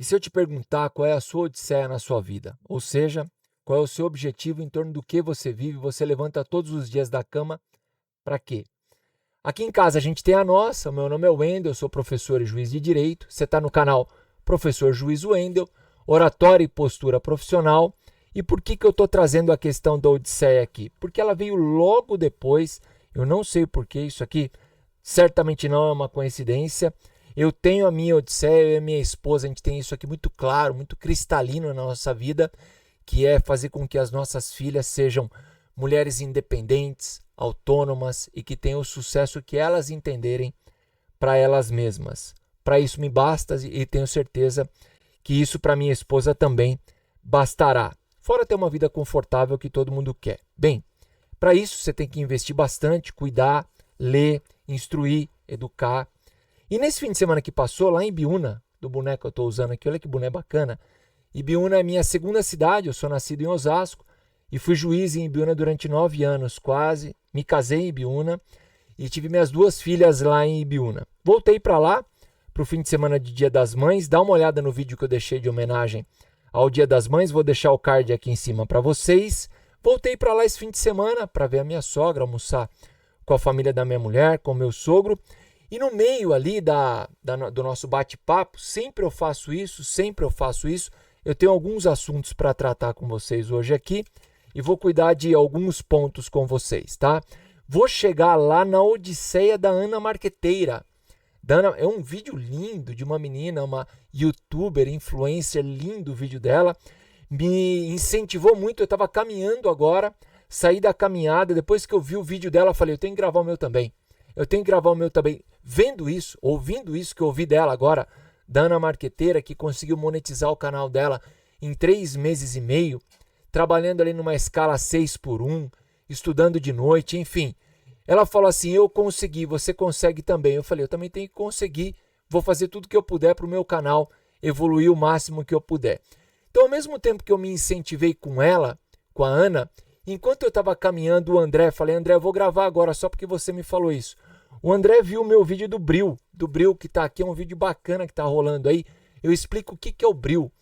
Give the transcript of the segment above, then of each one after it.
E se eu te perguntar qual é a sua odisseia na sua vida? Ou seja, qual é o seu objetivo, em torno do que você vive, você levanta todos os dias da cama, para quê? Aqui em casa a gente tem a nossa, o meu nome é Wendel, eu sou professor e juiz de direito, você está no canal Professor Juiz Wendel, oratória e postura profissional. E por que eu estou trazendo a questão da odisseia aqui? Porque ela veio logo depois, eu não sei porquê, isso aqui certamente não é uma coincidência. Eu tenho a minha odisseia, eu e a minha esposa, a gente tem isso aqui muito claro, muito cristalino na nossa vida, que é fazer com que as nossas filhas sejam mulheres independentes, autônomas e que tenham o sucesso que elas entenderem para elas mesmas. Para isso me basta e tenho certeza que isso para minha esposa também bastará. Fora ter uma vida confortável que todo mundo quer. Bem, para isso você tem que investir bastante, cuidar, ler, instruir, educar. E nesse fim de semana que passou, lá em Biúna, do boneco que eu estou usando aqui, olha que boneco bacana. E Biúna é minha segunda cidade, eu sou nascido em Osasco e fui juiz em Biúna durante 9 anos quase. Me casei em Ibiúna e tive minhas 2 filhas lá em Ibiúna. Voltei para lá para o fim de semana de Dia das Mães. Dá uma olhada no vídeo que eu deixei de homenagem ao Dia das Mães. Vou deixar o card aqui em cima para vocês. Voltei para lá esse fim de semana para ver a minha sogra, almoçar com a família da minha mulher, com o meu sogro. E no meio ali do nosso bate-papo, sempre eu faço isso. Eu tenho alguns assuntos para tratar com vocês hoje aqui e vou cuidar de alguns pontos com vocês, tá? Vou chegar lá na odisseia da Ana Marqueteira. É um vídeo lindo de uma menina, uma youtuber, influencer, lindo o vídeo dela. Me incentivou muito, eu estava caminhando agora, saí da caminhada, depois que eu vi o vídeo dela, falei, eu tenho que gravar o meu também. Vendo isso, ouvindo isso que eu ouvi dela agora, da Ana Marqueteira, que conseguiu monetizar o canal dela em 3 meses e meio, trabalhando ali numa escala 6x1, estudando de noite, enfim. Ela falou assim, eu consegui, você consegue também. Eu falei, eu também tenho que conseguir, vou fazer tudo que eu puder para o meu canal evoluir o máximo que eu puder. Então, ao mesmo tempo que eu me incentivei com ela, com a Ana, enquanto eu estava caminhando, o André, falei, André, eu vou gravar agora só porque você me falou isso. O André viu o meu vídeo do Bril que está aqui, é um vídeo bacana que está rolando aí. Eu explico o que é o Bril.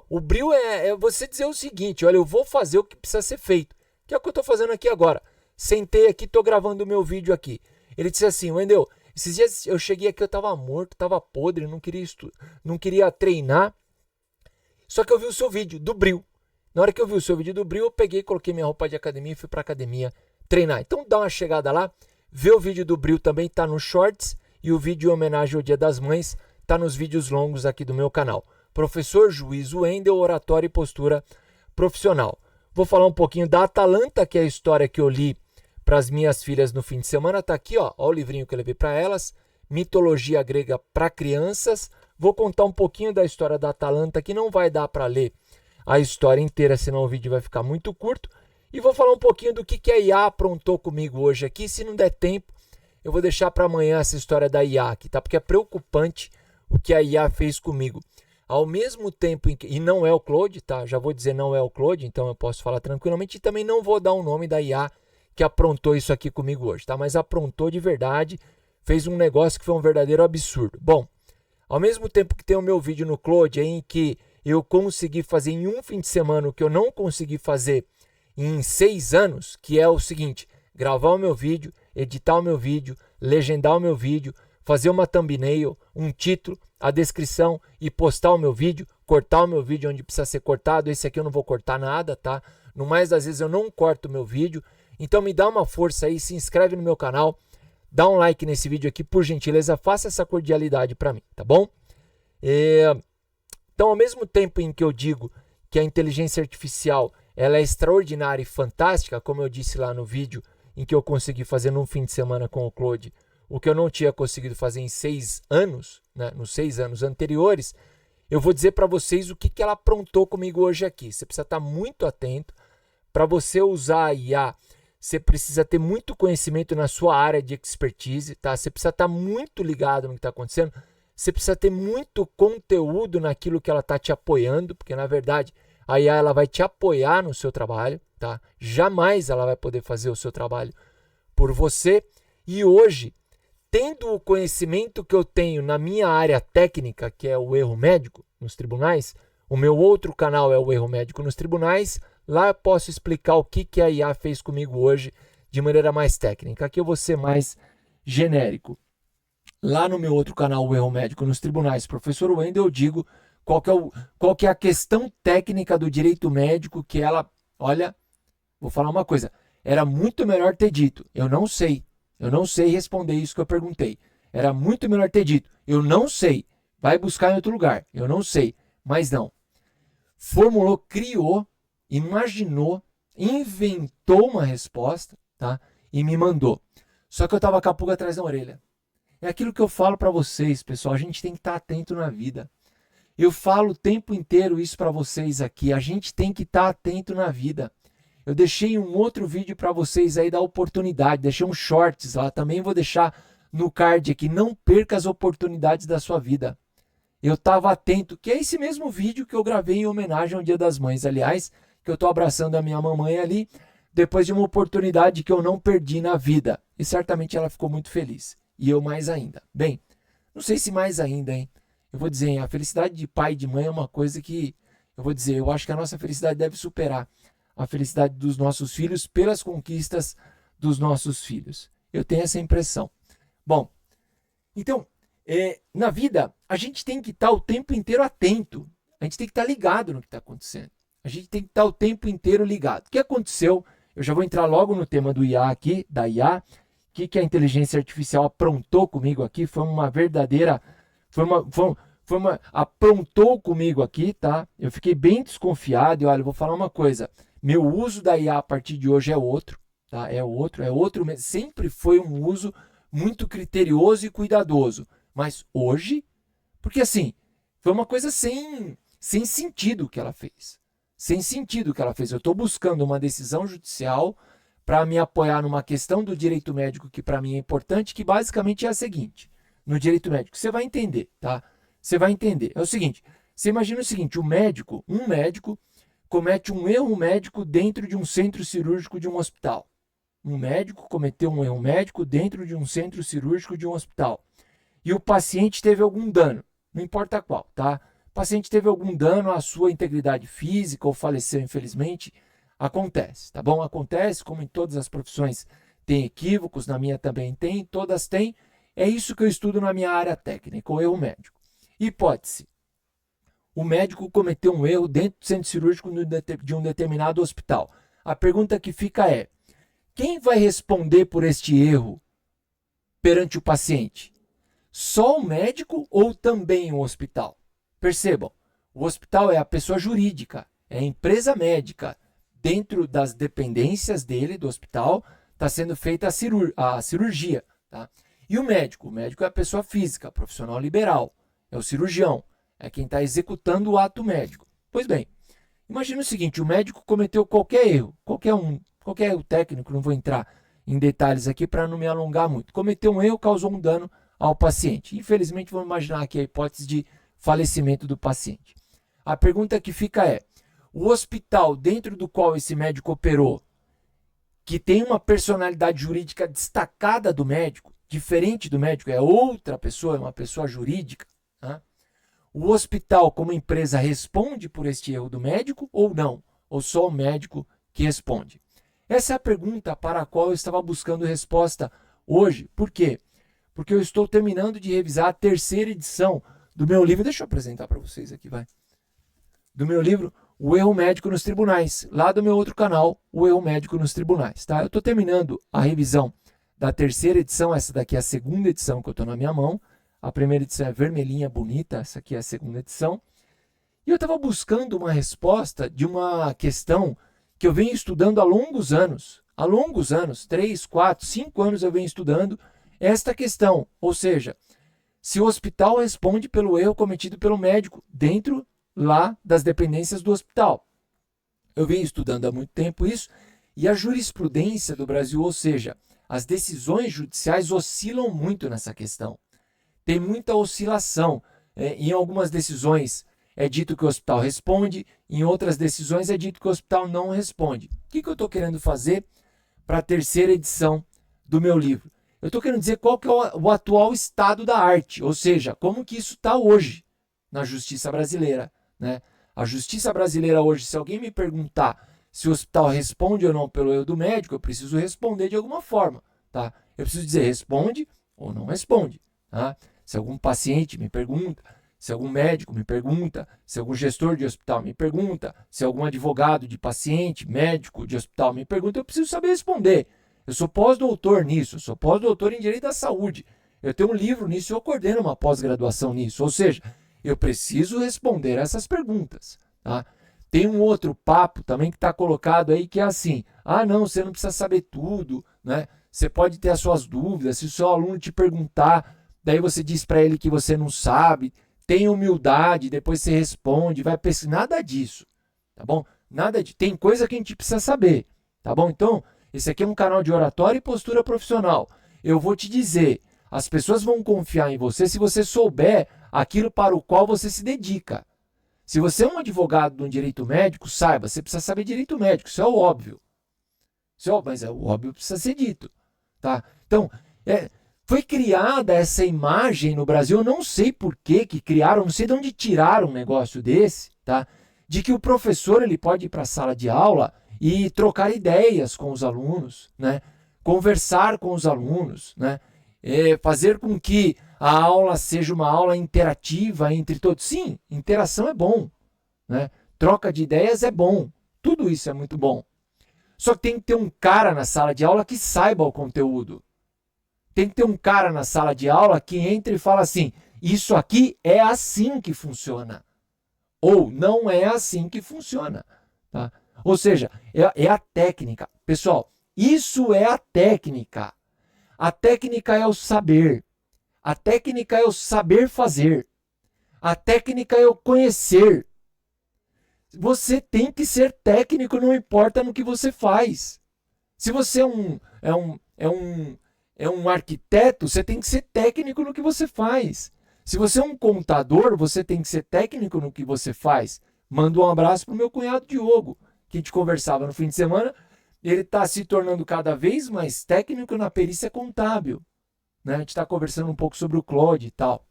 O Bril é você dizer o seguinte, olha, eu vou fazer o que precisa ser feito, que é o que eu estou fazendo aqui agora. Sentei aqui, estou gravando o meu vídeo aqui. Ele disse assim, Wendel, esses dias eu cheguei aqui, eu estava morto, estava podre, não queria treinar, só que eu vi o seu vídeo do Bril. Na hora que eu vi o seu vídeo do Bril, eu peguei, coloquei minha roupa de academia e fui para academia treinar. Então dá uma chegada lá, vê o vídeo do Bril também, está nos shorts, e o vídeo em homenagem ao Dia das Mães está nos vídeos longos aqui do meu canal. Professor Juiz Wendel, oratória e postura profissional. Vou falar um pouquinho da Atalanta, que é a história que eu li para as minhas filhas no fim de semana. Está aqui, ó o livrinho que eu levei para elas, Mitologia Grega para Crianças. Vou contar um pouquinho da história da Atalanta, que não vai dar para ler a história inteira, senão o vídeo vai ficar muito curto. E vou falar um pouquinho do que a IA aprontou comigo hoje aqui. Se não der tempo, eu vou deixar para amanhã essa história da IA aqui, tá? Porque é preocupante o que a IA fez comigo. Ao mesmo tempo em que... E não é o Claude, tá? Já vou dizer não é o Claude, então eu posso falar tranquilamente. E também não vou dar o nome da IA que aprontou isso aqui comigo hoje, tá? Mas aprontou de verdade, fez um negócio que foi um verdadeiro absurdo. Bom, ao mesmo tempo que tem o meu vídeo no Claude, em que eu consegui fazer em um fim de semana o que eu não consegui fazer em 6 anos, que é o seguinte, gravar o meu vídeo, editar o meu vídeo, legendar o meu vídeo, fazer uma thumbnail, um título, a descrição e postar o meu vídeo, cortar o meu vídeo onde precisa ser cortado. Esse aqui eu não vou cortar nada, tá? No mais das vezes eu não corto o meu vídeo. Então me dá uma força aí, se inscreve no meu canal, dá um like nesse vídeo aqui, por gentileza, faça essa cordialidade para mim, tá bom? Então, ao mesmo tempo em que eu digo que a inteligência artificial ela é extraordinária e fantástica, como eu disse lá no vídeo em que eu consegui fazer num fim de semana com o Claude, o que eu não tinha conseguido fazer em 6 anos, né, nos 6 anos anteriores, eu vou dizer para vocês o que ela aprontou comigo hoje aqui. Você precisa estar muito atento. Para você usar a IA, você precisa ter muito conhecimento na sua área de expertise, tá? Você precisa estar muito ligado no que está acontecendo. Você precisa ter muito conteúdo naquilo que ela está te apoiando, porque na verdade a IA ela vai te apoiar no seu trabalho, tá? Jamais ela vai poder fazer o seu trabalho por você. E hoje tendo o conhecimento que eu tenho na minha área técnica, que é o erro médico nos tribunais, o meu outro canal é o erro médico nos tribunais, lá eu posso explicar o que a IA fez comigo hoje de maneira mais técnica. Aqui eu vou ser mais genérico. Lá no meu outro canal, o erro médico nos tribunais, professor Wendel, eu digo qual que é a questão técnica do direito médico que ela, olha, vou falar uma coisa, era muito melhor ter dito, eu não sei responder isso que eu perguntei. Era muito melhor ter dito, eu não sei, vai buscar em outro lugar, eu não sei, mas não. Formulou, criou, imaginou, inventou uma resposta, tá? E me mandou. Só que eu estava com a pulga atrás da orelha. É aquilo que eu falo para vocês, pessoal, a gente tem que estar atento na vida. Eu falo o tempo inteiro isso para vocês aqui, a gente tem que estar atento na vida. Eu deixei um outro vídeo para vocês aí da oportunidade, deixei um shorts lá, também vou deixar no card aqui, não perca as oportunidades da sua vida. Eu estava atento, que é esse mesmo vídeo que eu gravei em homenagem ao Dia das Mães, aliás, que eu estou abraçando a minha mamãe ali, depois de uma oportunidade que eu não perdi na vida. E certamente ela ficou muito feliz. E eu mais ainda. Bem, não sei se mais ainda, hein? Eu vou dizer, hein? A felicidade de pai e de mãe é uma coisa que, eu vou dizer, eu acho que a nossa felicidade deve superar a felicidade dos nossos filhos pelas conquistas dos nossos filhos. Eu tenho essa impressão. Bom, então, na vida, a gente tem que estar o tempo inteiro atento. A gente tem que estar ligado no que está acontecendo. A gente tem que estar o tempo inteiro ligado. O que aconteceu? Eu já vou entrar logo no tema do IA aqui, da IA. O que a inteligência artificial aprontou comigo aqui? Foi uma verdadeira... aprontou comigo aqui, tá? Eu fiquei bem desconfiado e olha, eu vou falar uma coisa. Meu uso da IA a partir de hoje é outro, tá? É outro, sempre foi um uso muito criterioso e cuidadoso. Mas hoje, porque assim, foi uma coisa sem sentido que ela fez. Sem sentido que ela fez. Eu estou buscando uma decisão judicial para me apoiar numa questão do direito médico que para mim é importante, que basicamente é a seguinte. No direito médico, você vai entender, tá? Você vai entender. É o seguinte, você imagina o seguinte, um médico comete um erro médico dentro de um centro cirúrgico de um hospital. Um médico cometeu um erro médico dentro de um centro cirúrgico de um hospital. E o paciente teve algum dano, não importa qual, tá? O paciente teve algum dano à sua integridade física ou faleceu, infelizmente. Acontece, tá bom? Acontece, como em todas as profissões tem equívocos, na minha também tem, todas têm. É isso que eu estudo na minha área técnica, o erro médico. Hipótese. O médico cometeu um erro dentro do centro cirúrgico de um determinado hospital. A pergunta que fica é, quem vai responder por este erro perante o paciente? Só o médico ou também o hospital? Percebam, o hospital é a pessoa jurídica, é a empresa médica. Dentro das dependências dele, do hospital, está sendo feita a cirurgia. Tá? E o médico é a pessoa física, profissional liberal, é o cirurgião, é quem está executando o ato médico. Pois bem, imagina o seguinte, o médico cometeu qualquer erro, qualquer erro técnico, não vou entrar em detalhes aqui para não me alongar muito. Cometeu um erro, causou um dano ao paciente. Infelizmente, vamos imaginar aqui a hipótese de falecimento do paciente. A pergunta que fica é, o hospital dentro do qual esse médico operou, que tem uma personalidade jurídica destacada do médico, diferente do médico, é outra pessoa, é uma pessoa jurídica, né? O hospital, como empresa, responde por este erro do médico ou não? Ou só o médico que responde? Essa é a pergunta para a qual eu estava buscando resposta hoje. Por quê? Porque eu estou terminando de revisar a terceira edição do meu livro. Deixa eu apresentar para vocês aqui, vai. Do meu livro, O Erro Médico nos Tribunais. Lá do meu outro canal, O Erro Médico nos Tribunais. Tá? Eu estou terminando a revisão da terceira edição. Essa daqui é a segunda edição que eu estou na minha mão. A primeira edição é vermelhinha, bonita. Essa aqui é a segunda edição. E eu estava buscando uma resposta de uma questão que eu venho estudando há longos anos. Há longos anos, 3, 4, 5 anos eu venho estudando esta questão. Ou seja, se o hospital responde pelo erro cometido pelo médico dentro lá das dependências do hospital. Eu venho estudando há muito tempo isso e a jurisprudência do Brasil, ou seja, as decisões judiciais oscilam muito nessa questão. Tem muita oscilação. Em algumas decisões é dito que o hospital responde, em outras decisões é dito que o hospital não responde. O que eu estou querendo fazer para a terceira edição do meu livro? Eu estou querendo dizer qual que é o atual estado da arte, ou seja, como que isso está hoje na justiça brasileira, né? A justiça brasileira hoje, se alguém me perguntar se o hospital responde ou não pelo erro do médico, eu preciso responder de alguma forma, tá? Eu preciso dizer responde ou não responde, tá? Se algum paciente me pergunta, se algum médico me pergunta, se algum gestor de hospital me pergunta, se algum advogado de paciente, médico de hospital me pergunta, eu preciso saber responder. Eu sou pós-doutor nisso, eu sou pós-doutor em Direito da Saúde. Eu tenho um livro nisso e eu coordeno uma pós-graduação nisso. Ou seja, eu preciso responder essas perguntas. Tá? Tem um outro papo também que está colocado aí que é assim, não, você não precisa saber tudo, né? Você pode ter as suas dúvidas, se o seu aluno te perguntar, daí você diz para ele que você não sabe, tem humildade, depois você responde, vai pesquisar, nada disso, tá bom? Tem coisa que a gente precisa saber, tá bom? Então, esse aqui é um canal de oratória e postura profissional. Eu vou te dizer, as pessoas vão confiar em você se você souber aquilo para o qual você se dedica. Se você é um advogado de um direito médico, saiba, você precisa saber direito médico, isso é o óbvio. Mas o óbvio precisa ser dito. Tá? Então, foi criada essa imagem no Brasil, eu não sei por que criaram, não sei de onde tiraram um negócio desse, tá? De que o professor ele pode ir para a sala de aula e trocar ideias com os alunos, né? Conversar com os alunos, né? Fazer com que a aula seja uma aula interativa entre todos. Sim, interação é bom, né? Troca de ideias é bom, tudo isso é muito bom. Só que tem que ter um cara na sala de aula que saiba o conteúdo. Tem que ter um cara na sala de aula que entre e fala assim, isso aqui é assim que funciona. Ou não é assim que funciona. Tá? Ou seja, é a técnica. Pessoal, isso é a técnica. A técnica é o saber. A técnica é o saber fazer. A técnica é o conhecer. Você tem que ser técnico, não importa no que você faz. Se você é um arquiteto, você tem que ser técnico no que você faz. Se você é um contador, você tem que ser técnico no que você faz. Manda um abraço para o meu cunhado Diogo, que a gente conversava no fim de semana. Ele está se tornando cada vez mais técnico na perícia contábil. Né? A gente está conversando um pouco sobre o Claude e tal.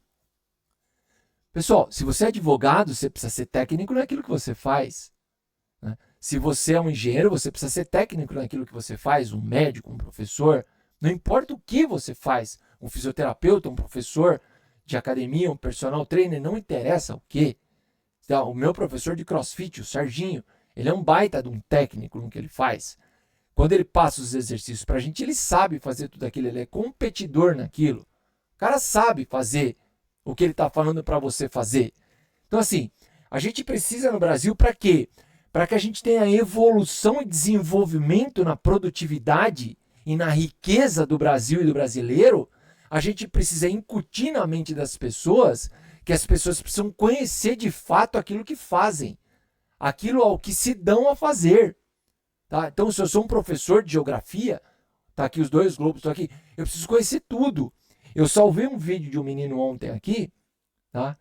Pessoal, se você é advogado, você precisa ser técnico naquilo que você faz. Né? Se você é um engenheiro, você precisa ser técnico naquilo que você faz. Um médico, um professor, não importa o que você faz. Um fisioterapeuta, um professor de academia, um personal trainer, não interessa o quê. O meu professor de crossfit, o Serginho, ele é um baita de um técnico no que ele faz. Quando ele passa os exercícios pra gente, ele sabe fazer tudo aquilo, ele é competidor naquilo. O cara sabe fazer o que ele está falando para você fazer. Então, assim, a gente precisa no Brasil para quê? Para que a gente tenha evolução e desenvolvimento na produtividade e na riqueza do Brasil e do brasileiro, a gente precisa incutir na mente das pessoas que as pessoas precisam conhecer de fato aquilo que fazem, aquilo ao que se dão a fazer. Tá? Então, se eu sou um professor de geografia, tá aqui os dois globos, tô aqui, eu preciso conhecer tudo. Eu salvei um vídeo de um menino ontem aqui, tá?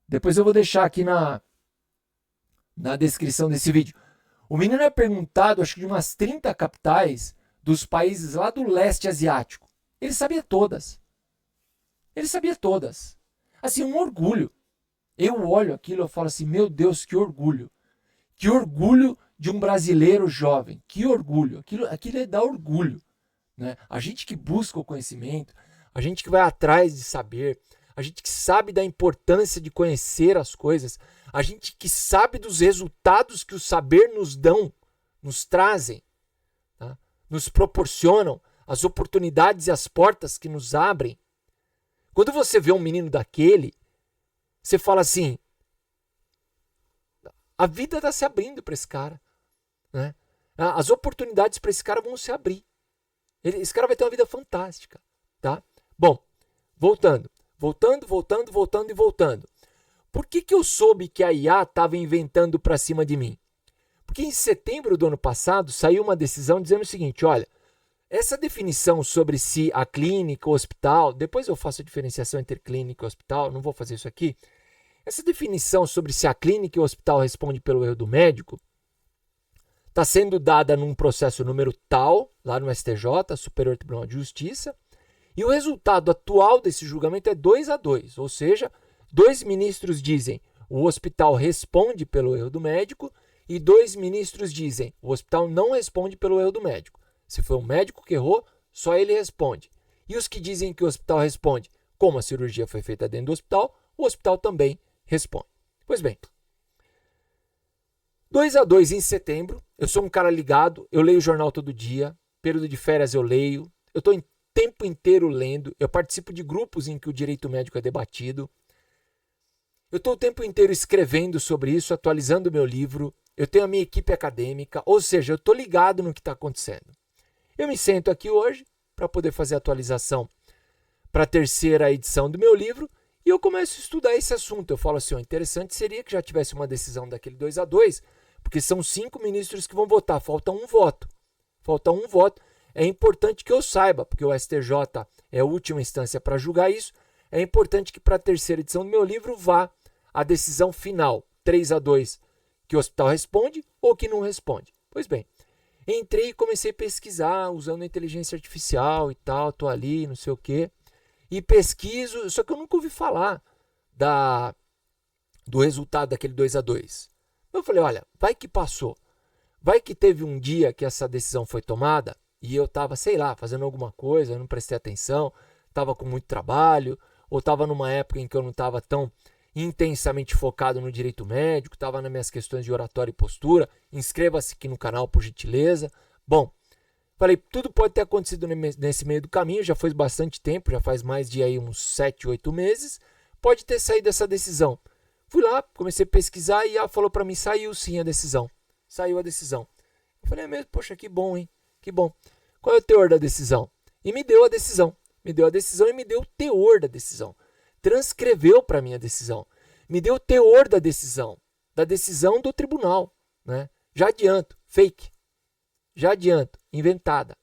Depois eu vou deixar aqui na descrição desse vídeo. O menino é perguntado, acho que de umas 30 capitais dos países lá do leste asiático. Ele sabia todas. Ele sabia todas. Assim, um orgulho. Eu olho aquilo e falo assim, meu Deus, que orgulho. Que orgulho de um brasileiro jovem. Que orgulho. Aquilo dá orgulho. Né? A gente que busca o conhecimento, a gente que vai atrás de saber, a gente que sabe da importância de conhecer as coisas, a gente que sabe dos resultados que o saber nos trazem, tá? Nos proporcionam, as oportunidades e as portas que nos abrem. Quando você vê um menino daquele, você fala assim, a vida está se abrindo para esse cara. Né? As oportunidades para esse cara vão se abrir. Esse cara vai ter uma vida fantástica. Tá? Bom, voltando. Por que eu soube que a IA estava inventando para cima de mim? Porque em setembro do ano passado saiu uma decisão dizendo o seguinte, olha, essa definição sobre se a clínica, o hospital, depois eu faço a diferenciação entre clínica e hospital, não vou fazer isso aqui. Essa definição sobre se a clínica e o hospital responde pelo erro do médico está sendo dada num processo número tal, lá no STJ, Superior Tribunal de Justiça, E o resultado atual desse julgamento é 2-2, ou seja, 2 ministros dizem o hospital responde pelo erro do médico e 2 ministros dizem o hospital não responde pelo erro do médico. Se foi o médico que errou, só ele responde. E os que dizem que o hospital responde, como a cirurgia foi feita dentro do hospital, o hospital também responde. Pois bem, 2-2 em setembro, eu sou um cara ligado, eu leio o jornal todo dia, período de férias eu leio, eu estou o tempo inteiro lendo, eu participo de grupos em que o direito médico é debatido, eu estou o tempo inteiro escrevendo sobre isso, atualizando o meu livro, eu tenho a minha equipe acadêmica, ou seja, eu estou ligado no que está acontecendo. Eu me sento aqui hoje para poder fazer a atualização para a 3ª edição do meu livro e eu começo a estudar esse assunto. Eu falo assim, interessante seria que já tivesse uma decisão daquele 2-2, porque são 5 ministros que vão votar, falta um voto. Falta um voto. É importante que eu saiba, porque o STJ é a última instância para julgar isso, é importante que para a 3ª edição do meu livro vá a decisão final, 3-2, que o hospital responde ou que não responde. Pois bem, entrei e comecei a pesquisar usando a inteligência artificial e tal, tô ali, não sei o quê, e pesquiso, só que eu nunca ouvi falar do resultado daquele 2-2. Eu falei, olha, vai que passou, vai que teve um dia que essa decisão foi tomada e eu estava, sei lá, fazendo alguma coisa, eu não prestei atenção, estava com muito trabalho, ou estava numa época em que eu não estava tão intensamente focado no direito médico, estava nas minhas questões de oratória e postura. Inscreva-se aqui no canal, por gentileza. Bom, falei, tudo pode ter acontecido nesse meio do caminho, já faz bastante tempo, já faz mais de aí uns 7, 8 meses, pode ter saído essa decisão. Fui lá, comecei a pesquisar e ela falou para mim, saiu sim a decisão. Saiu a decisão. Eu falei, é mesmo? Poxa, que bom, hein? Que bom. Qual é o teor da decisão? E me deu a decisão. Me deu a decisão e me deu o teor da decisão. Transcreveu para mim a decisão. Me deu o teor da decisão do tribunal. Né? Já adianto, fake. Já adianto, inventada.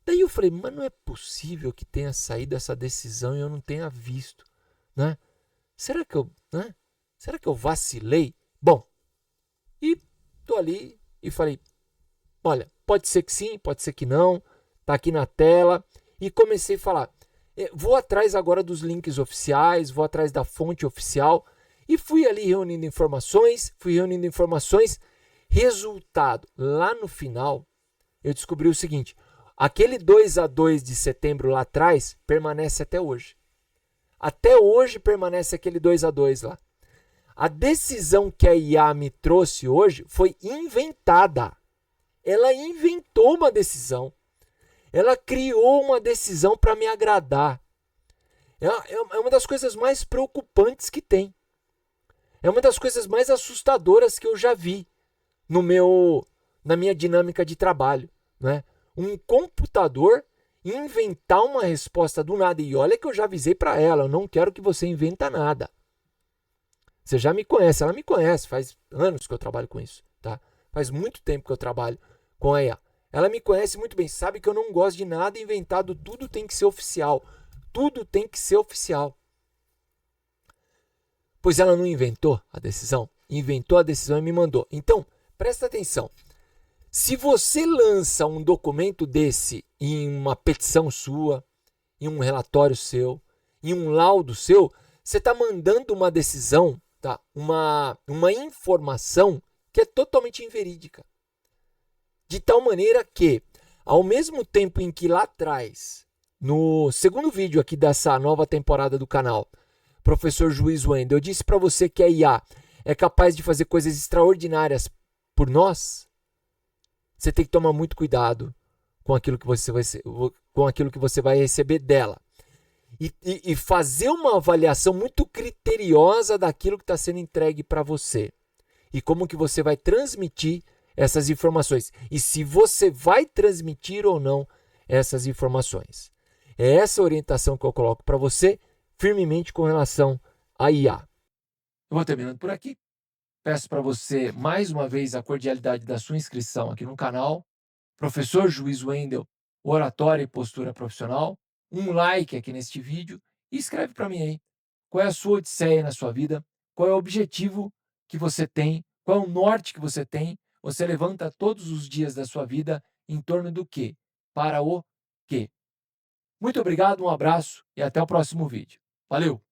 Daí eu falei, mas não é possível que tenha saído essa decisão e eu não tenha visto. Né? Será que eu vacilei? Bom, e tô ali e falei, olha, pode ser que sim, pode ser que não, tá aqui na tela. E comecei a falar, vou atrás agora dos links oficiais, vou atrás da fonte oficial. E fui ali reunindo informações. Resultado, lá no final, eu descobri o seguinte, aquele 2-2 de setembro lá atrás permanece até hoje. Até hoje permanece aquele 2-2 lá. A decisão que a IA me trouxe hoje foi inventada. Ela inventou uma decisão. Ela criou uma decisão para me agradar. É uma das coisas mais preocupantes que tem. É uma das coisas mais assustadoras que eu já vi na minha dinâmica de trabalho. Né? Um computador inventar uma resposta do nada. E olha que eu já avisei para ela, eu não quero que você inventa nada. Você já me conhece, ela me conhece, faz anos que eu trabalho com isso. Tá? Faz muito tempo que eu trabalho com a IA. Ela me conhece muito bem, sabe que eu não gosto de nada inventado, tudo tem que ser oficial. Tudo tem que ser oficial. Pois ela não inventou a decisão? Inventou a decisão e me mandou. Então, presta atenção. Se você lança um documento desse em uma petição sua, em um relatório seu, em um laudo seu, você está mandando uma decisão, tá? uma informação que é totalmente inverídica. De tal maneira que, ao mesmo tempo em que lá atrás, no segundo vídeo aqui dessa nova temporada do canal, professor Juiz Wendel, eu disse para você que a IA é capaz de fazer coisas extraordinárias por nós, você tem que tomar muito cuidado com aquilo que você vai receber dela. E fazer uma avaliação muito criteriosa daquilo que está sendo entregue para você. E como que você vai transmitir essas informações. E se você vai transmitir ou não essas informações. É essa orientação que eu coloco para você firmemente com relação à IA. Eu vou terminando por aqui. Peço para você, mais uma vez, a cordialidade da sua inscrição aqui no canal. Professor Juiz Wendel, Oratória e Postura Profissional. Um like aqui neste vídeo e escreve para mim aí. Qual é a sua odisseia na sua vida? Qual é o objetivo que você tem? Qual é o norte que você tem? Você levanta todos os dias da sua vida em torno do quê? Para o quê? Muito obrigado, um abraço e até o próximo vídeo. Valeu!